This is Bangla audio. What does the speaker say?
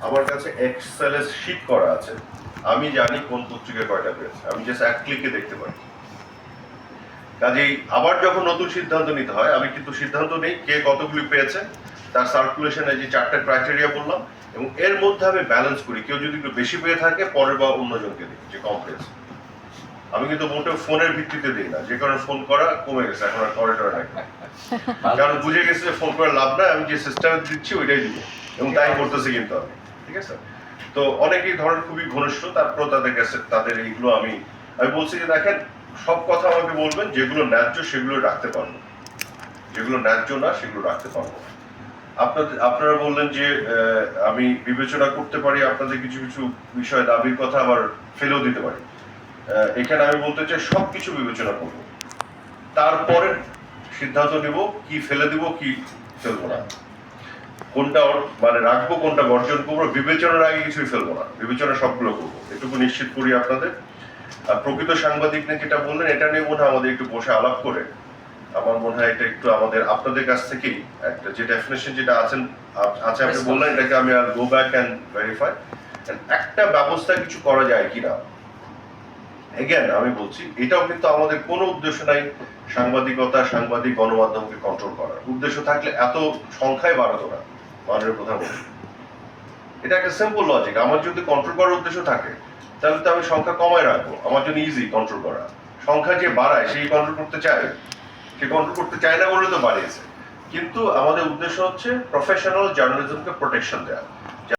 আমার কাছে এক্সেলে শীট করা আছে, আমি জানি কোন পত্রিকায় কয়টা পেয়েছে, আমি জাস্ট এক ক্লিকে দেখতে পারি। কাজেই আবার যখন নতুন সিদ্ধান্ত নিতে হয়, আমি কিন্তু সিদ্ধান্ত নেই কে কতগুলি পেয়েছে, তার সার্কুলেশনে যে 4টা ক্রাইটেরিয়া বললাম, এবং এর মধ্যে আমি ব্যালেন্স করি। কেউ যদি একটু বেশি পেয়ে থাকে পরের বা অন্যজনকে দিই যে কম পেয়েছে। আমি কিন্তু মোটেও ফোনের ভিত্তিতে দিই না, যে কারণে ফোন করা কমে গেছে, এখন আর করিডোর নাই, কারণ বুঝে গেছে যে ফোন করে লাভ নাই, আমি যে সিস্টেমে দিচ্ছি ওইটাই দিব, এবং তাই করতেছি কিন্তু আমি। ঠিক আছে, তো অনেকেই ধরেন খুবই ঘনিষ্ঠ, তারপর তাদের কাছে তাদের এইগুলো আমি বলছি যে দেখেন, সব কথা আমাকে বলবেন, যেগুলো ন্যায্য সেগুলো রাখতে পারবো, যেগুলো ন্যায্য না সেগুলো রাখতে পারবো। আপনারা বললেন যে আমি বিবেচনা করতে পারি আপনাদের কিছু কিছু বিষয় দাবির কথা, আবার ফেলেও দিতে পারি। এখানে আমি বলতে চাই সবকিছু বিবেচনা করবো, তারপরে সিদ্ধান্ত নিব কি ফেলে দিব কি ফেলবো না, কোনটা মানে রাখবো কোনটা বর্জন করবো। বিবেচনার আগে কিছুই ফেলবো না, বিবেচনা সবগুলো করবো, এটুকু নিশ্চিত করি আপনাদের। আর প্রকৃত সাংবাদিক নিয়ে যেটা বললেন, এটা নিয়ে মনে হয় আমাদের একটু বসে আলাপ করে, আমার মনে হয় এটা একটু আমাদের আপনাদের কাছ থেকেই একটা যে ডেফিনেশন যেটা আছে আপনি বললেন, এটাকে আমি আর গো ব্যাক অ্যান্ড ভেরিফাই, একটা ব্যবস্থা কিছু করা যায় কিনা। এগেন আমি বলছি, এটাও কিন্তু আমাদের কোনো উদ্দেশ্য নাই সাংবাদিকতা, সাংবাদিক গণমাধ্যমকে কন্ট্রোল করার। উদ্দেশ্য থাকলে এত সংখ্যায় বাড়াতো না মাননীয় প্রধানমন্ত্রী। এটা একটা সিম্পল লজিক। আমার যদি কন্ট্রোল করার উদ্দেশ্য থাকে, তাহলে তো আমি সংখ্যা কমায় রাখবো, আমার জন্য ইজি কন্ট্রোল করা। সংখ্যা যে বাড়ায় সেই কন্ট্রোল করতে চায়, সে কন্ট্রোল করতে চায় না বলে তো বাড়িয়েছে। কিন্তু আমাদের উদ্দেশ্য হচ্ছে প্রফেশনাল জার্নালিজমকে প্রোটেকশন দেওয়া।